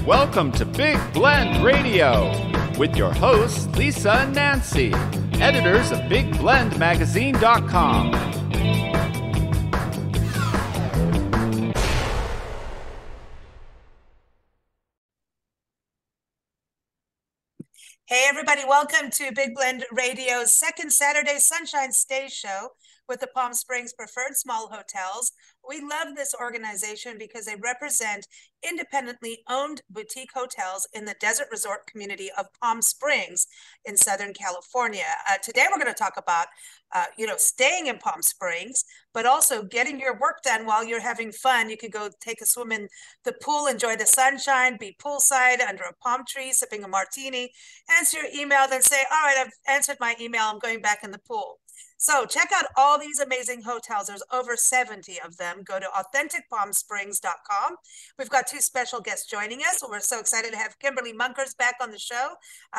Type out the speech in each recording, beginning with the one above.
Welcome to Big Blend Radio with your hosts, Lisa and Nancy, editors of BigBlendMagazine.com. Hey everybody, welcome to Big Blend Radio's second Saturday Sunshine Stay Show with the Palm Springs Preferred Small Hotels. We love this organization because they represent independently owned boutique hotels in the desert resort community of Palm Springs in Southern California. Today we're going to talk about staying in Palm Springs, but also getting your work done while you're having fun. You could go take a swim in the pool, enjoy the sunshine, be poolside under a palm tree, sipping a martini, answer your email, then say, all right, I've answered my email, I'm going back in the pool. So check out all these amazing hotels. There's over 70 of them. Go to authenticpalmsprings.com. We've got two special guests joining us. We're so excited to have Kimberly Munkers back on the show.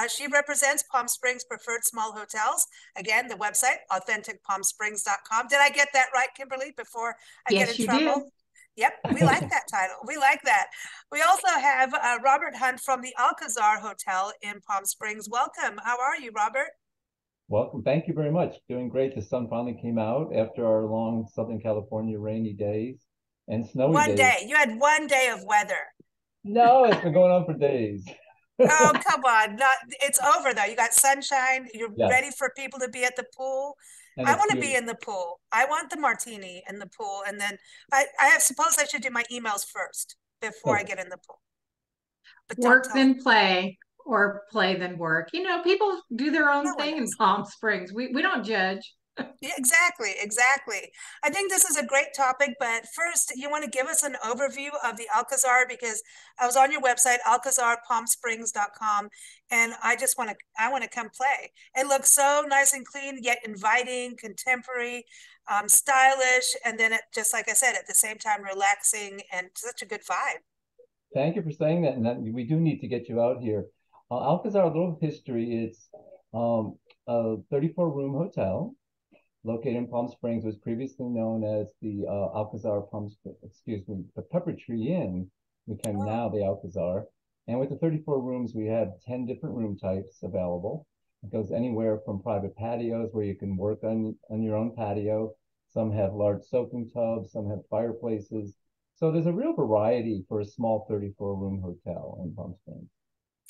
She represents Palm Springs Preferred Small Hotels. Again, the website, authenticpalmsprings.com. Did I get that right, Kimberly, before I get in trouble? Did. Yep, we like that title. We like that. We also have Robert Hunt from the Alcazar Hotel in Palm Springs. Welcome. How are you, Robert? Welcome. Thank you very much. Doing great. The sun finally came out after our long Southern California rainy days and snowy days. One day. You had 1 day of weather. No, it's been going on for days. Oh, come on. It's over, though. You got sunshine. You're ready for people to be at the pool. I want to be in the pool. I want the martini in the pool. And then I suppose I should do my emails first before I get in the pool. But work then play. Or play than work. You know, people do their own thing in Palm Springs. We don't judge. Yeah, exactly. I think this is a great topic, but first you want to give us an overview of the Alcazar, because I was on your website, alcazarpalmsprings.com, and I want to come play. It looks so nice and clean, yet inviting, contemporary, stylish, and then just like I said, at the same time, relaxing and such a good vibe. Thank you for saying that, and we do need to get you out here. Alcazar, a little history. It's a 34-room hotel located in Palm Springs. Was previously known as the Alcazar the Pepper Tree Inn, became now the Alcazar. And with the 34 rooms, we have 10 different room types available. It goes anywhere from private patios where you can work on your own patio. Some have large soaking tubs, some have fireplaces. So there's a real variety for a small 34-room hotel in Palm Springs.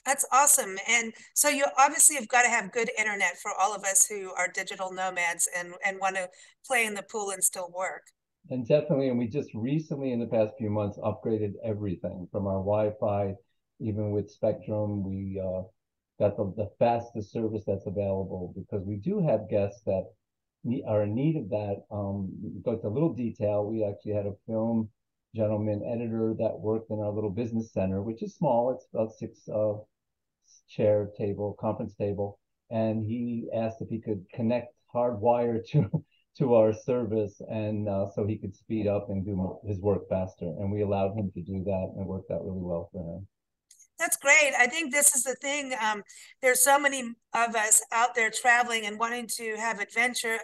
That's awesome. And so you obviously have got to have good internet for all of us who are digital nomads and want to play in the pool and still work. And definitely, and we just recently in the past few months upgraded everything from our Wi-Fi, even with Spectrum. We got the fastest service that's available, because we do have guests that are in need of that. Go into a little detail. We actually had a film gentleman editor that worked in our little business center, which is small. It's about 6 chair table, conference table. And he asked if he could connect hardwire to our service, and so he could speed up and do his work faster. And we allowed him to do that, and it worked out really well for him. That's great. I think this is the thing. There's so many of us out there traveling and wanting to have adventure,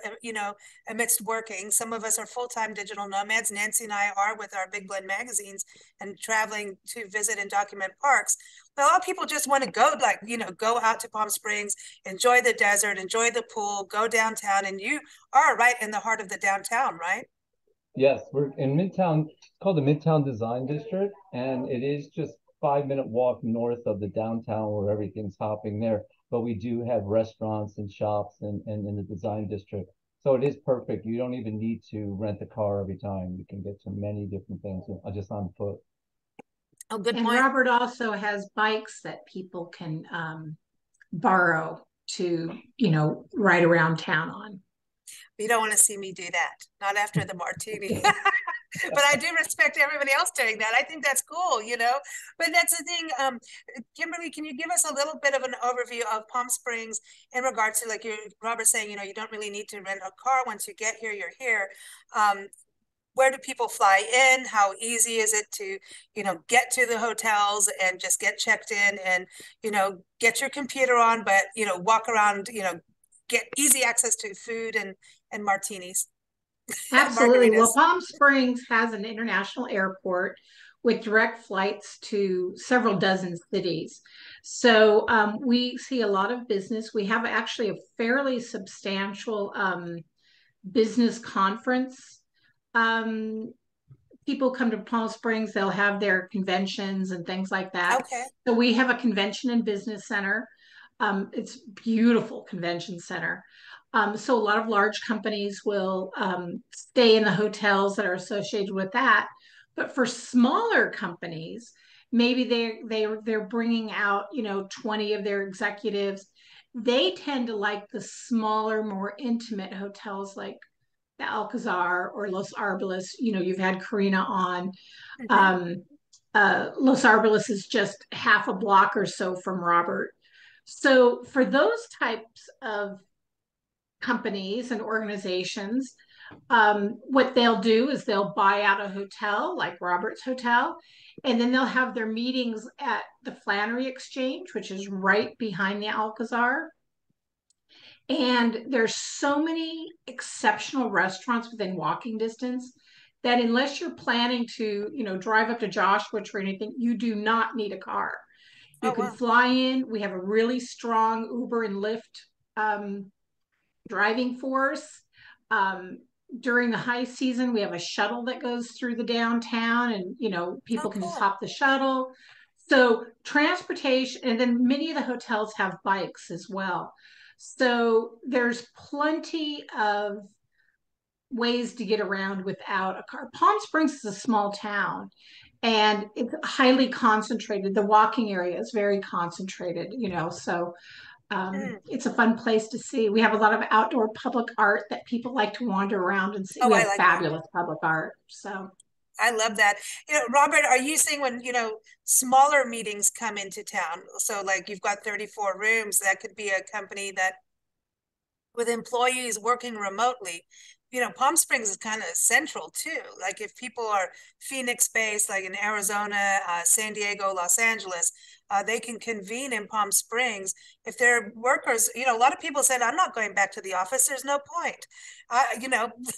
amidst working. Some of us are full-time digital nomads. Nancy and I are with our Big Blend magazines and traveling to visit and document parks. But a lot of people just want to go, go out to Palm Springs, enjoy the desert, enjoy the pool, go downtown. And you are right in the heart of the downtown, right? Yes, we're in Midtown. It's called the Midtown Design District, and it is just 5-minute walk north of the downtown where everything's hopping there. But we do have restaurants and shops and in the design district. So it is perfect. You don't even need to rent a car every time. You can get to many different things just on foot. Oh, good point. And Robert also has bikes that people can borrow to, ride around town on. You don't want to see me do that. Not after the martini. But I do respect everybody else doing that. I think that's cool, But that's the thing. Kimberly, can you give us a little bit of an overview of Palm Springs in regards to, Robert saying, you don't really need to rent a car. Once you get here, you're here. Where do people fly in? How easy is it to, get to the hotels and just get checked in and, get your computer on, but, walk around, get easy access to food and martinis? Absolutely. Well, Palm Springs has an international airport with direct flights to several dozen cities. So we see a lot of business. We have actually a fairly substantial business conference. People come to Palm Springs, they'll have their conventions and things like that. Okay. So we have a convention and business center. It's beautiful convention center. So a lot of large companies will stay in the hotels that are associated with that. But for smaller companies, maybe they're bringing out 20 of their executives. They tend to like the smaller, more intimate hotels like the Alcazar or Los Arboles. You've had Karina on. Los Arboles is just half a block or so from Robert. So for those types of companies and organizations, what they'll do is they'll buy out a hotel like Robert's Hotel, and then they'll have their meetings at the Flannery Exchange, which is right behind the Alcazar. And there's so many exceptional restaurants within walking distance that unless you're planning to, drive up to Joshua or anything, you do not need a car. You can fly in. We have a really strong Uber and Lyft driving force. During the high season, we have a shuttle that goes through the downtown, and people can just hop the shuttle. So transportation, and then many of the hotels have bikes as well. So there's plenty of ways to get around without a car. Palm Springs is a small town and it's highly concentrated. The walking area is very concentrated, so it's a fun place to see. We have a lot of outdoor public art that people like to wander around and see. We have fabulous public art. So I love that. Robert, are you seeing when, smaller meetings come into town? So like you've got 34 rooms, that could be a company that with employees working remotely. Palm Springs is kind of central too. Like if people are Phoenix based, like in Arizona, San Diego, Los Angeles, they can convene in Palm Springs. If they're workers, a lot of people said, I'm not going back to the office. There's no point.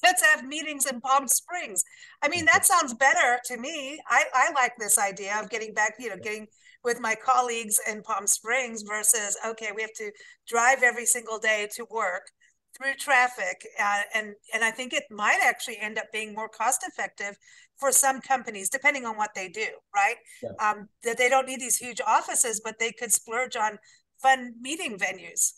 Let's have meetings in Palm Springs. I mean, that sounds better to me. I like this idea of getting back, getting with my colleagues in Palm Springs versus, okay, we have to drive every single day to work through traffic. And I think it might actually end up being more cost effective for some companies, depending on what they do, right? Yeah. That they don't need these huge offices, but they could splurge on fun meeting venues.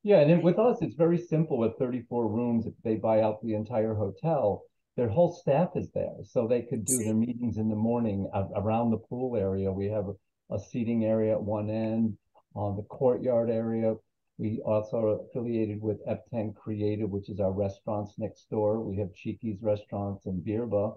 Yeah, and then with us, it's very simple. With 34 rooms, if they buy out the entire hotel, their whole staff is there. So they could do their meetings in the morning around the pool area. We have a seating area at one end, on the courtyard area. We also are affiliated with F10 Creative, which is our restaurants next door. We have Cheeky's Restaurants and Birba,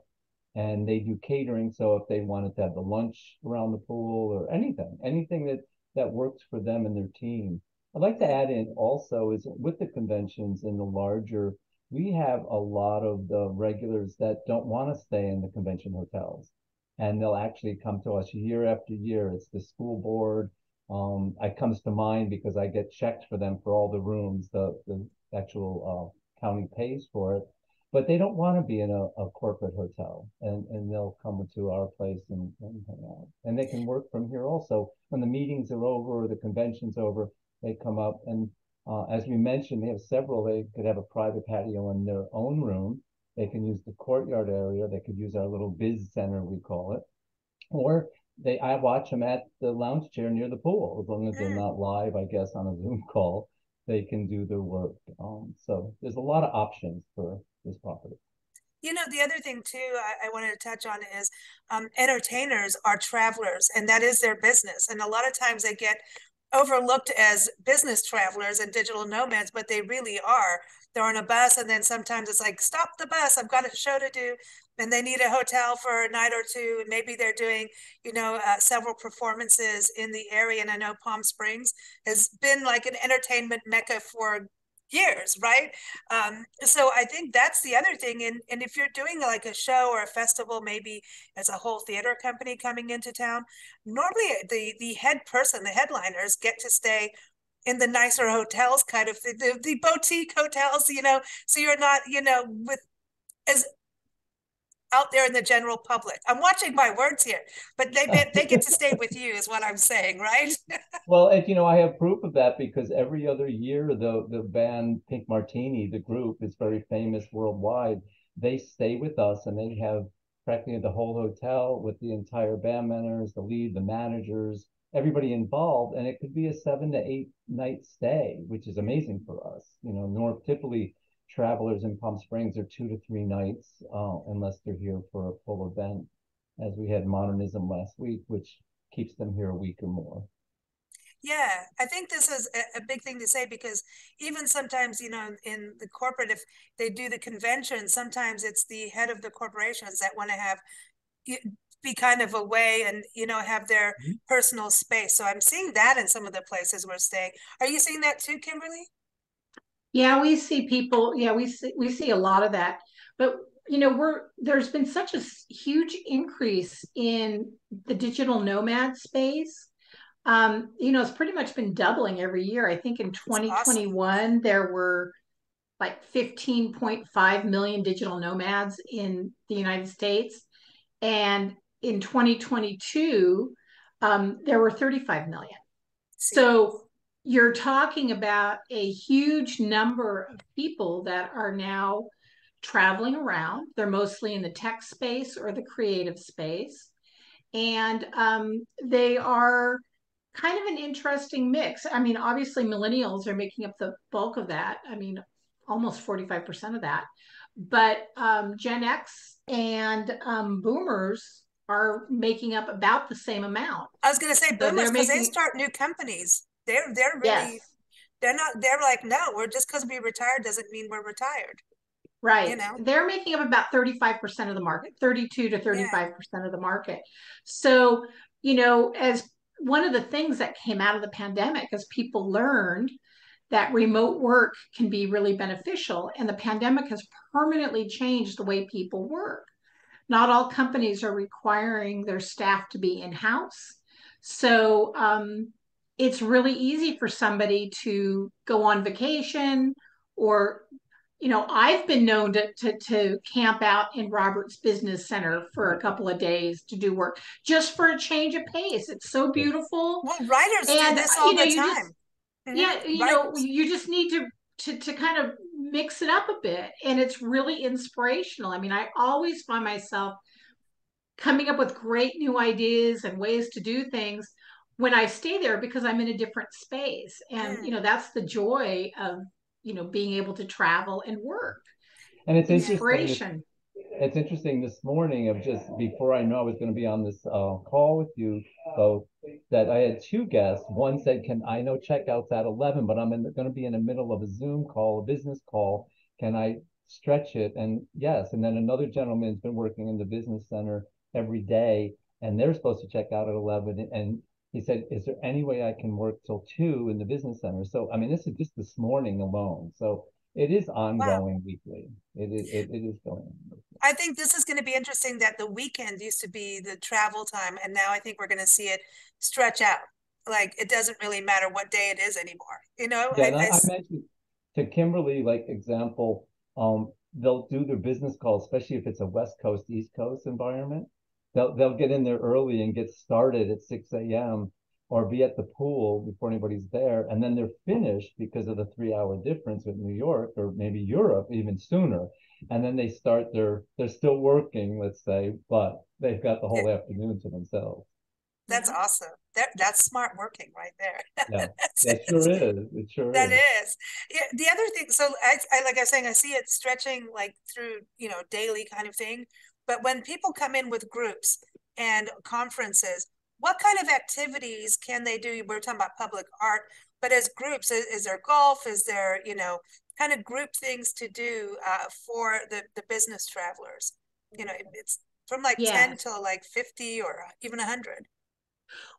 and they do catering. So if they wanted to have the lunch around the pool or anything that works for them and their team. I'd like to add in also is with the conventions and the larger, we have a lot of the regulars that don't want to stay in the convention hotels, and they'll actually come to us year after year. It's the school board. It comes to mind because I get checked for them for all the rooms. The actual county pays for it, but they don't want to be in a corporate hotel, and they'll come to our place and hang out. And they can work from here also. When the meetings are over or the convention's over, they come up. And as we mentioned, they have several. They could have a private patio in their own room. They can use the courtyard area. They could use our little biz center, we call it, or I watch them at the lounge chair near the pool. As long as they're not live, I guess, on a Zoom call, they can do their work. So there's a lot of options for this property. The other thing too, I wanted to touch on is entertainers are travelers, and that is their business. And a lot of times they get overlooked as business travelers and digital nomads, but they really are. They're on a bus, and then sometimes it's like, stop the bus, I've got a show to do. And they need a hotel for a night or two. And maybe they're doing, several performances in the area. And I know Palm Springs has been like an entertainment mecca for years, right? So I think that's the other thing. And if you're doing like a show or a festival, maybe as a whole theater company coming into town, normally the head person, the headliners get to stay in the nicer hotels, kind of the boutique hotels, so you're not, with as out there in the general public? I'm watching my words here, but they get to stay with you is what I'm saying, right? Well, and I have proof of that because every other year, the band Pink Martini, the group, is very famous worldwide. They stay with us and they have practically the whole hotel with the entire band members, the lead, the managers, everybody involved, and it could be a 7 to 8 night stay, which is amazing for us. Typically travelers in Palm Springs are 2 to 3 nights, unless they're here for a full event, as we had Modernism last week, which keeps them here a week or more. Yeah, I think this is a big thing to say because even sometimes, in the corporate, if they do the convention, sometimes it's the head of the corporations that want to have be kind of away and have their personal space. So I'm seeing that in some of the places we're staying. Are you seeing that too, Kimberly? Yeah, we see people. Yeah, we see a lot of that. But there's been such a huge increase in the digital nomad space. It's pretty much been doubling every year. I think in It's awesome. 2021 there were like 15.5 million digital nomads in the United States, and in 2022 there were 35 million. See, So you're talking about a huge number of people that are now traveling around. They're mostly in the tech space or the creative space. And they are kind of an interesting mix. I mean, obviously, millennials are making up the bulk of that. I mean, almost 45% of that. But Gen X and boomers are making up about the same amount. I was going to say So boomers they're because they making, start new companies. They're yes, really they're like, no, we're just because we retired doesn't mean we're retired. right. They're making up about 35% of the market, 32 to Yeah. 35% of the market. So, as one of the things that came out of the pandemic, as people learned that remote work can be really beneficial, and the pandemic has permanently changed the way people work. Not all companies are requiring their staff to be in-house. So it's really easy for somebody to go on vacation, or I've been known to camp out in Robert's Business Center for a couple of days to do work just for a change of pace. It's so beautiful. Well, writers do And this all the you just, time. yeah, Writers. you just need to kind of mix it up a bit, and it's really inspirational. I mean, I always find myself coming up with great new ideas and ways to do things when I stay there because I'm in a different space. And, that's the joy of, being able to travel and work. And it's interesting Inspiration. it's interesting this morning, of just before I know I was going to be on this call with you both, that I had two guests. One said, "Can I know checkouts at 11, but I'm going to be in the middle of a Zoom call, a business call. Can I stretch it?" And yes. And then another gentleman's been working in the business center every day, and they're supposed to check out at 11. And he said, "Is there any way I can work till 2 in the business center?" So, I mean, this is just this morning alone. So it is Wow. ongoing weekly. It is going on. I think this is going to be interesting that the weekend used to be the travel time, and now I think we're going to see it stretch out. Like it doesn't really matter what day it is anymore. Yeah, and I mentioned to Kimberly, like example, they'll do their business calls, especially if it's a West Coast, East Coast environment. They'll get in there early and get started at 6 a.m. or be at the pool before anybody's there, and then they're finished because of the 3 hour difference with New York or maybe Europe even sooner. And then they're still working, let's say, but they've got the yeah, whole afternoon to themselves. that's Yeah. awesome. That's smart working right there. Yeah, That's that it. sure is. It sure That is. is. Yeah, the other thing, so I like I was saying, I see it stretching like through, daily kind of thing. But when people come in with groups and conferences, what kind of activities can they do? We're talking about public art, but as groups, is there golf? Is there, kind of group things to do for the business travelers? It's from like 10 Yes. to like 50 or even 100.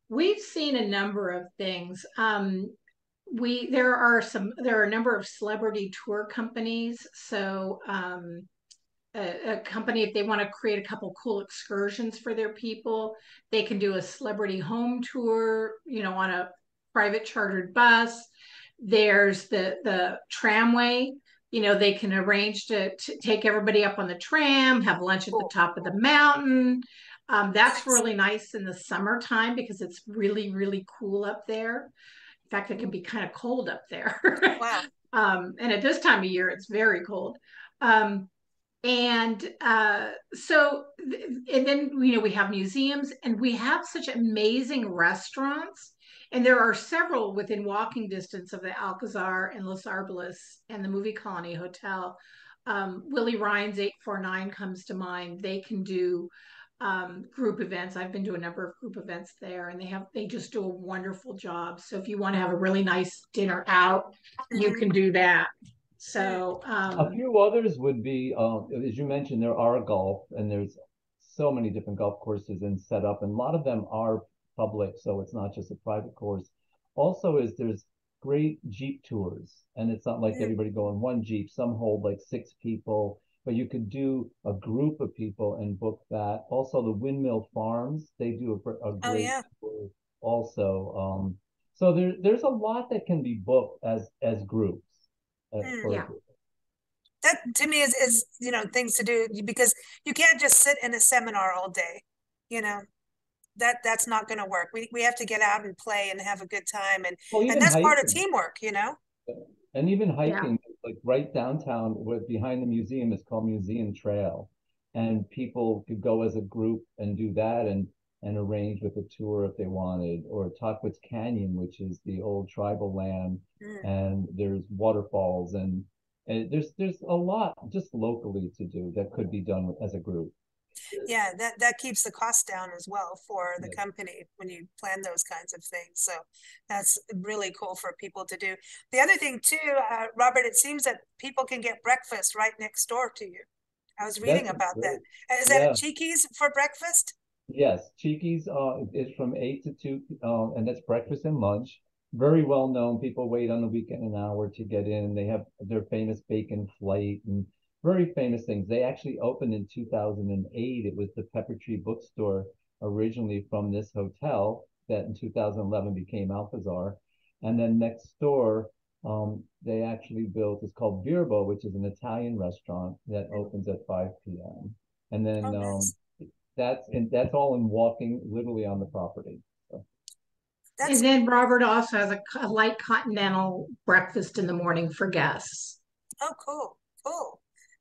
We've seen a number of things. There are a number of celebrity tour companies. So a company, if they want to create a couple cool excursions for their people, they can do a celebrity home tour, on a private chartered bus. There's the tramway They can arrange to take everybody up on the tram, have lunch at the Cool. top of the mountain. That's Nice. really nice in the summertime because it's really, really cool up there. In fact, it can be kind of cold up there. Wow. And at this time of year, it's very cold. And and then, we have museums and we have such amazing restaurants. And there are several within walking distance of the Alcazar and Los Arboles and the Movie Colony Hotel. Willie Ryan's 849 comes to mind. They can do group events. I've been to a number of group events there, and they just do a wonderful job. So if you want to have a really nice dinner out, you can do that. So a few others would be, as you mentioned, there are golf, and there's so many different golf courses and set up, and a lot of them are public, so it's not just a private course. Also, there's great Jeep tours, and it's not like everybody go in one Jeep. Some hold like 6 people, but you could do a group of people and book that. Also, the Windmill Farms, they do a great tour also. So there's a lot that can be booked as groups. Yeah. That to me is things to do, because you can't just sit in a seminar all day. That's not going to work. We have to get out and play and have a good time, and that's hiking. part of teamwork. And even hiking, like right downtown, behind the museum is called Museum Trail, and people could go as a group and do that, and arrange with a tour if they wanted, or Tuckwitz Canyon, which is the old tribal land, and there's waterfalls, and there's a lot just locally to do that could be done as a group. Yeah, that keeps the cost down as well for the company when you plan those kinds of things. So that's really cool for people to do. The other thing too, Robert, it seems that people can get breakfast right next door to you. I was reading about that. Is that at Cheeky's for breakfast? Yes, Cheeky's is from 8 to 2, and that's breakfast and lunch. Very well known. People wait on the weekend an hour to get in. They have their famous bacon flight and very famous things. They actually opened in 2008. It was the Pepper Tree Bookstore, originally from this hotel, that in 2011 became Alcazar. And then next door, they actually built, it's called Virbo, which is an Italian restaurant that opens at 5 p.m. And then nice. that's all in walking, literally on the property. So. And then Robert also has a light continental breakfast in the morning for guests. Oh, cool.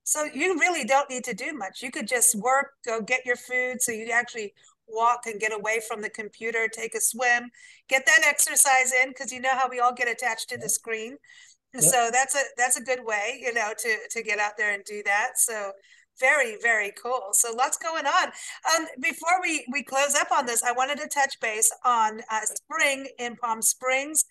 So you really don't need to do much. You could just work, go get your food, so you actually walk and get away from the computer, take a swim, get that exercise in, because you know how we all get attached to the screen. So that's a good way, to get out there and do that. So very, very cool. So lots going on. Before we close up on this, I wanted to touch base on spring in Palm Springs.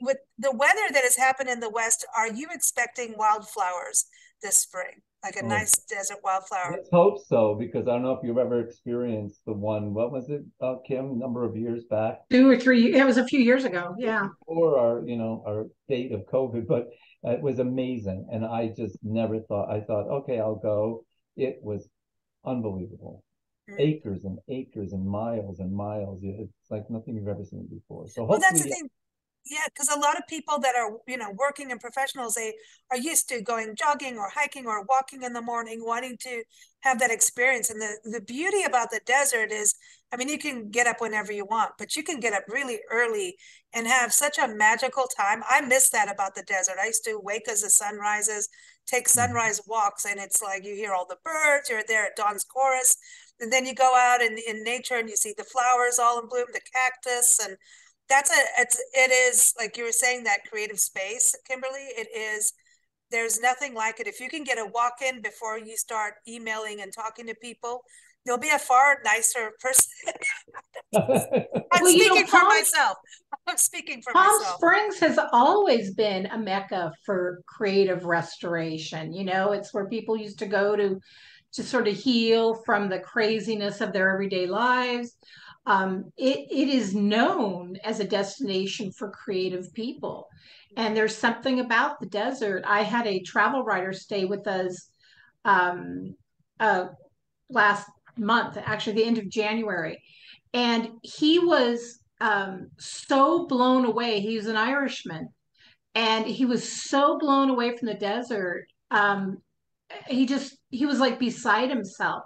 With the weather that has happened in the West, are you expecting wildflowers this spring? Like a nice desert wildflower? Let's hope so, because I don't know if you've ever experienced the one, what was it, Kim, a number of years back? 2 or 3, it was a few years ago, yeah. Before our date of COVID, but it was amazing. And I just never thought, okay, I'll go. It was unbelievable. Acres and acres and miles and miles. It's like nothing you've ever seen before. So hopefully, that's the thing. Yeah, because a lot of people that are, working and professionals, they are used to going jogging or hiking or walking in the morning, wanting to have that experience. And the beauty about the desert is, you can get up whenever you want, but you can get up really early and have such a magical time. I miss that about the desert. I used to wake as the sun rises, take sunrise walks, and it's like you hear all the birds, you're there at dawn's chorus, and then you go out in nature and you see the flowers all in bloom, the cactus, and it is like you were saying, that creative space, Kimberly. There's nothing like it. If you can get a walk in before you start emailing and talking to people, you'll be a far nicer person. I'm speaking for myself. Palm Springs has always been a mecca for creative restoration. It's where people used to go to sort of heal from the craziness of their everyday lives. It is known as a destination for creative people. And there's something about the desert. I had a travel writer stay with us last month, actually the end of January. And he was so blown away. He's an Irishman. And he was so blown away from the desert. He was like beside himself.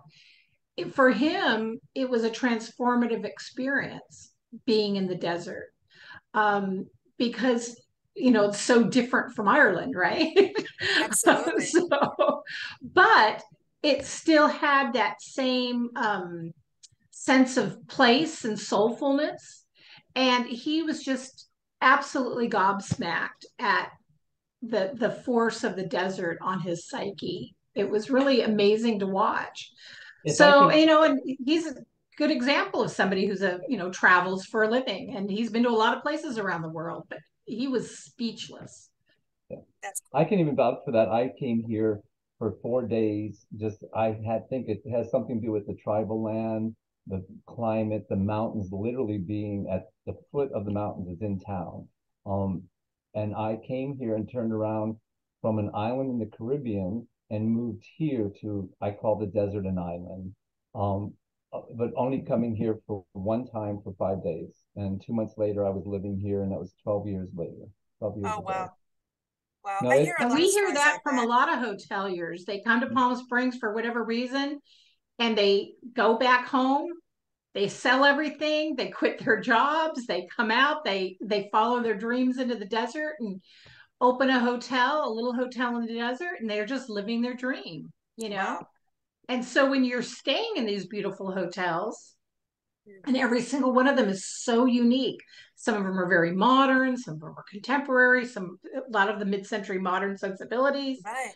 For him, it was a transformative experience being in the desert, um, because it's so different from Ireland, right? Absolutely. But it still had that same sense of place and soulfulness, and he was just absolutely gobsmacked at the force of the desert on his psyche. It was really amazing to watch. If I So, can, and he's a good example of somebody who's travels for a living, and he's been to a lot of places around the world, but he was speechless. That's I can even vouch for that. I came here for 4 days. Think it has something to do with the tribal land, the climate, the mountains, literally being at the foot of the mountains is in town. Um, and I came here and turned around from an island in the Caribbean and moved here to, I call the desert an island. Um, but only coming here for one time for 5 days. And 2 months later, I was living here, and that was 12 years later, 12 years Oh, ago. wow. Wow. No, I hear a And lot of we hear stories that like from a that. lot of hoteliers. They come to Palm Springs for whatever reason, and they go back home. They sell everything. They quit their jobs. They come out. They follow their dreams into the desert and open a little hotel in the desert, and they're just living their dream, you know? Wow. And so when you're staying in these beautiful hotels, and every single one of them is so unique. Some of them are very modern, some of them are contemporary, a lot of the mid-century modern sensibilities. Right.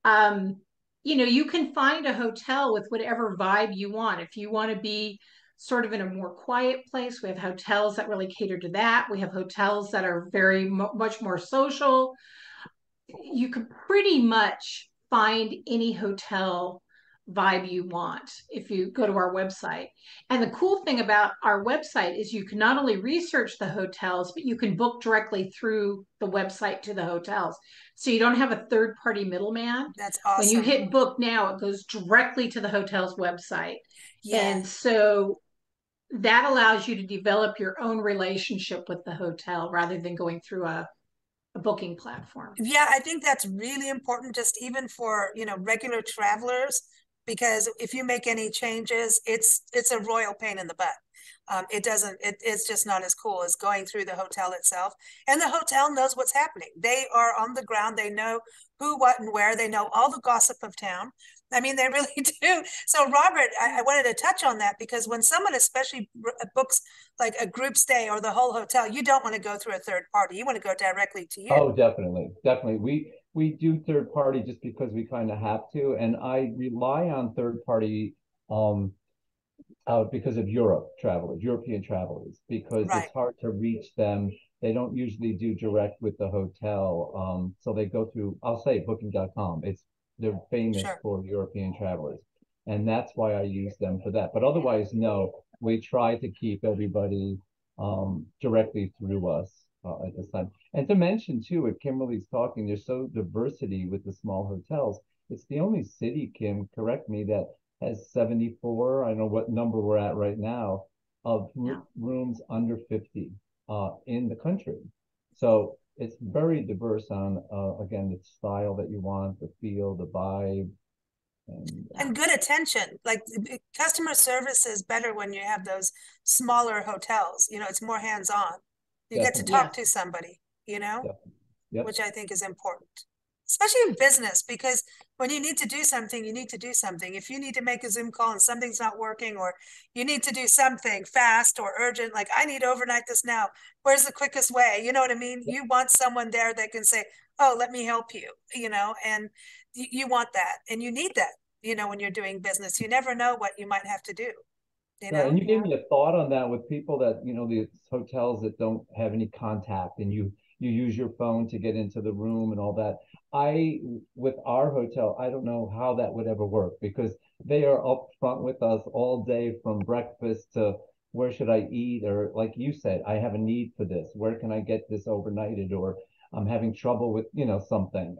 Um, you can find a hotel with whatever vibe you want. If you want to be sort of in a more quiet place, we have hotels that really cater to that. We have hotels that are much more social. You can pretty much find any hotel vibe you want if you go to our website. And the cool thing about our website is you can not only research the hotels, but you can book directly through the website to the hotels. So you don't have a third party middleman. That's When you awesome. hit book now, it goes directly to the hotel's website. Yeah. And so that allows you to develop your own relationship with the hotel rather than going through a booking platform. Yeah, I think that's really important, just even for, regular travelers, because if you make any changes, it's a royal pain in the butt. It's just not as cool as going through the hotel itself. And the hotel knows what's happening. They are on the ground. They know who, what, and where. They know all the gossip of town. I mean, they really do. So, Robert, I wanted to touch on that because when someone especially books like a group stay or the whole hotel, you don't want to go through a third party. You want to go directly to you. Oh, definitely, definitely. We do third party just because we kind of have to, and I rely on third party because of European travelers, because Right. it's hard to reach them. They don't usually do direct with the hotel, so they go through, I'll say booking.com. They're famous Sure. for European travelers, and that's why I use them for that. But otherwise, no, we try to keep everybody directly through us at this time. And to mention too, if Kimberly's talking, there's so diversity with the small hotels. It's the only city, Kim, correct me, that has 74, I don't know what number we're at right now, of rooms under 50 in the country. So it's very diverse on, again, the style that you want, the feel, the vibe. And good attention. Like customer service is better when you have those smaller hotels. It's more hands-on. You get to Definitely, talk Yes. to somebody, definitely. Yep. which I think is important, especially in business, because when you need to do something, you need to do something. If you need to make a Zoom call and something's not working, or you need to do something fast or urgent, like I need overnight this now, where's the quickest way? You know what I mean? You want someone there that can say, oh, let me help you, and you want that and you need that, when you're doing business. You never know what you might have to do, Right. And you gave me a thought on that with people that, the hotels that don't have any contact and you use your phone to get into the room and all that. With our hotel, I don't know how that would ever work because they are up front with us all day from breakfast to where should I eat? Or like you said, I have a need for this. Where can I get this overnighted? Or I'm having trouble with, something.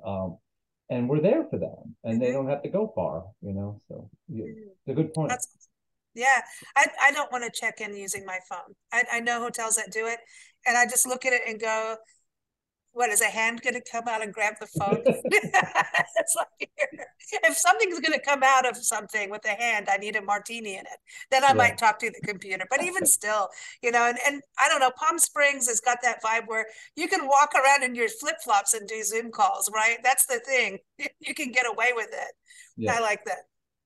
And we're there for them and they don't have to go far, so yeah, it's a good point. That's Yeah, I don't want to check in using my phone. I know hotels that do it, and I just look at it and go, what is a hand going to come out and grab the phone? It's like, if something's going to come out of something with a hand, I need a martini in it. Then I might talk to the computer. But even still, and I don't know, Palm Springs has got that vibe where you can walk around in your flip-flops and do Zoom calls, right? That's the thing. You can get away with it. Yeah. I like that.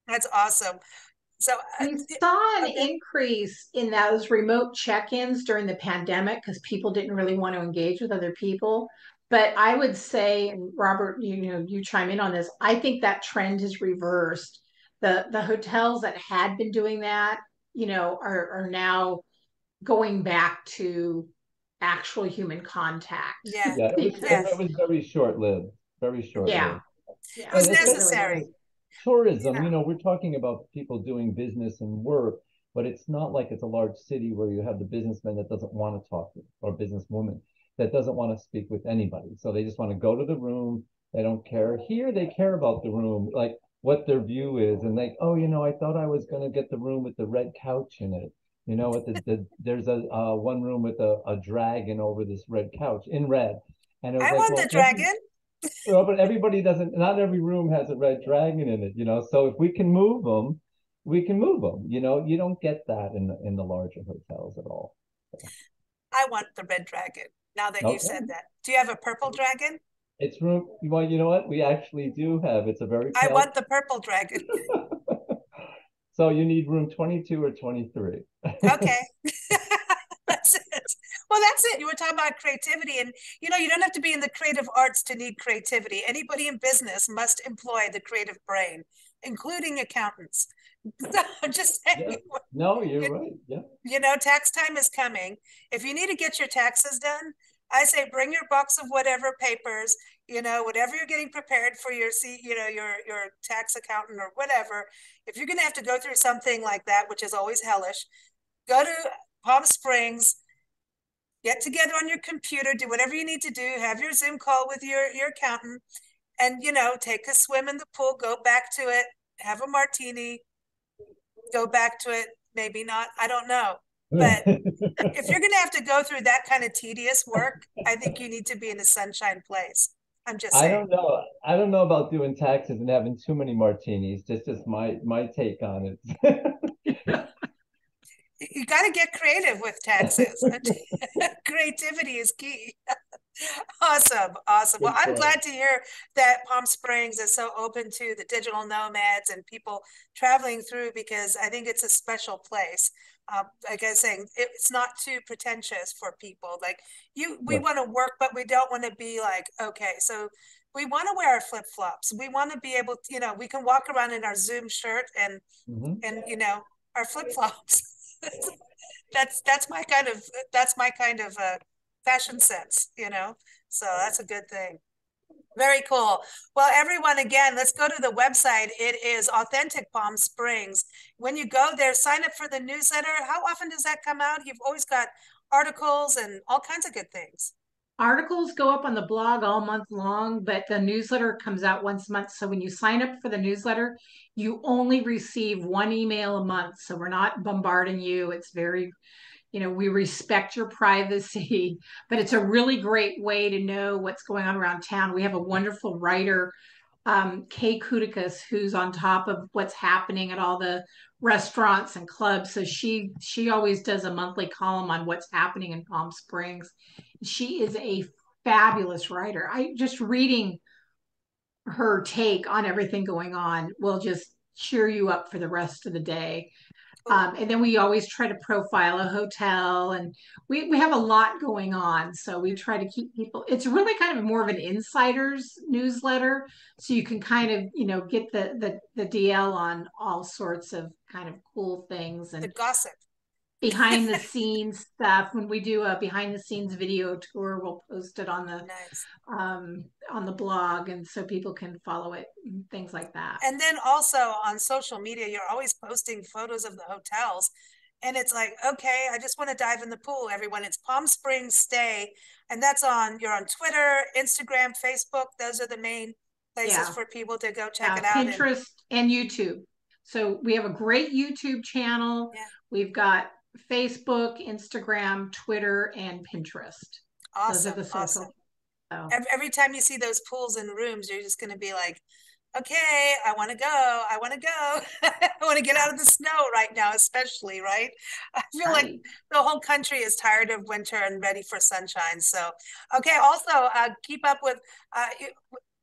That's awesome. So we saw an increase in those remote check-ins during the pandemic because people didn't really want to engage with other people. But I would say, and Robert, you chime in on this, I think that trend has reversed. The hotels that had been doing that, are now going back to actual human contact. Yeah. It was very short-lived. Very short-lived. Yeah. It was necessary. Tourism, we're talking about people doing business and work, but it's not like it's a large city where you have the businessman that doesn't want to talk to, or businesswoman that doesn't want to speak with anybody. So they just want to go to the room. They don't care. Here, they care about the room, like what their view is. And like, oh, I thought I was going to get the room with the red couch in it. There's a one room with a dragon over this red couch in red. And it was want the dragon. But everybody doesn't, not every room has a red dragon in it, so if we can move them, we can move them. You don't get that in the larger hotels at all. So. I want the red dragon now that you said that. Do you have a purple dragon? It's room. Well, you know what? We actually do have. It's a very I want the purple dragon. So you need room 22 or 23. Okay. That's it. Well, that's it. You were talking about creativity, and you don't have to be in the creative arts to need creativity. Anybody in business must employ the creative brain, including accountants. I'm just saying. Yeah. No, you're right. Yeah. Tax time is coming. If you need to get your taxes done, I say bring your box of whatever papers, whatever you're getting prepared for your tax accountant or whatever. If you're going to have to go through something like that, which is always hellish, go to Palm Springs, get together on your computer, do whatever you need to do, have your Zoom call with your accountant, and, take a swim in the pool, go back to it, have a martini, go back to it, maybe not, I don't know. But if you're going to have to go through that kind of tedious work, I think you need to be in a sunshine place. I'm just saying. I don't know about doing taxes and having too many martinis. Just my take on it. You got to get creative with taxes. Creativity is key. Awesome. Well, I'm glad to hear that Palm Springs is so open to the digital nomads and people traveling through, because I think it's a special place. Like I was saying, it's not too pretentious for people. Like we want to work, but we don't want to be like, okay, so we want to wear our flip-flops. We want to be able to, we can walk around in our Zoom shirt and our flip-flops. that's my kind of fashion sense, so that's a good thing. Very cool. Well, everyone, again, let's go to the website. It is Authentic Palm Springs. When you go there, sign up for the newsletter. How often does that come out? You've always got articles and all kinds of good things. Articles go up on the blog all month long, but the newsletter comes out once a month. So when you sign up for the newsletter, you only receive one email a month. So we're not bombarding you. It's very, we respect your privacy, but it's a really great way to know what's going on around town. We have a wonderful writer, Kay Kudikas, who's on top of what's happening at all the restaurants and clubs. So she always does a monthly column on what's happening in Palm Springs. She is a fabulous writer. I just reading her take on everything going on will just cheer you up for the rest of the day. And then we always try to profile a hotel, and we have a lot going on. So we try to keep people, it's really kind of more of an insider's newsletter. So you can kind of, get the DL on all sorts of kind of cool things and the gossip. Behind the scenes stuff. When we do a behind the scenes video tour, we'll post it on the blog, and so people can follow it and things like that. And then also on social media, you're always posting photos of the hotels, and it's like, okay, I just want to dive in the pool, everyone. It's Palm Springs Stay, and you're on Twitter, Instagram, Facebook. Those are the main places for people to go check it out. Pinterest and YouTube. So we have a great YouTube channel. We've got Facebook, Instagram, Twitter, and Pinterest. Awesome. Those are the social. Oh. Every time you see those pools and rooms, you're just going to be like, okay, I want to go. I want to go. I want to get out of the snow right now, especially, right? I feel like the whole country is tired of winter and ready for sunshine. So, okay, also keep up with,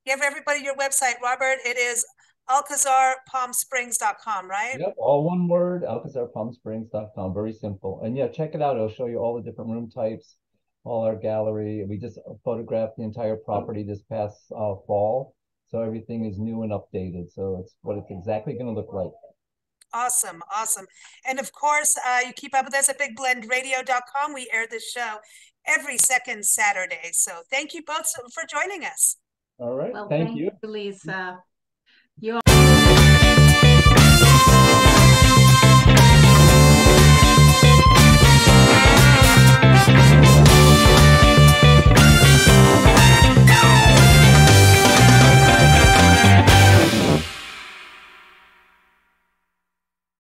give everybody your website, Robert. It is alcazarpalmsprings.com, right? Yep, all one word, alcazarpalmsprings.com. Very simple. And yeah, check it out. It'll show you all the different room types, all our gallery. We just photographed the entire property this past fall. So everything is new and updated. So it's what it's exactly going to look like. Awesome. Awesome. And of course, you keep up with us at bigblendradio.com. We air this show every second Saturday. So thank you both for joining us. All right. Well, thank you. Lisa.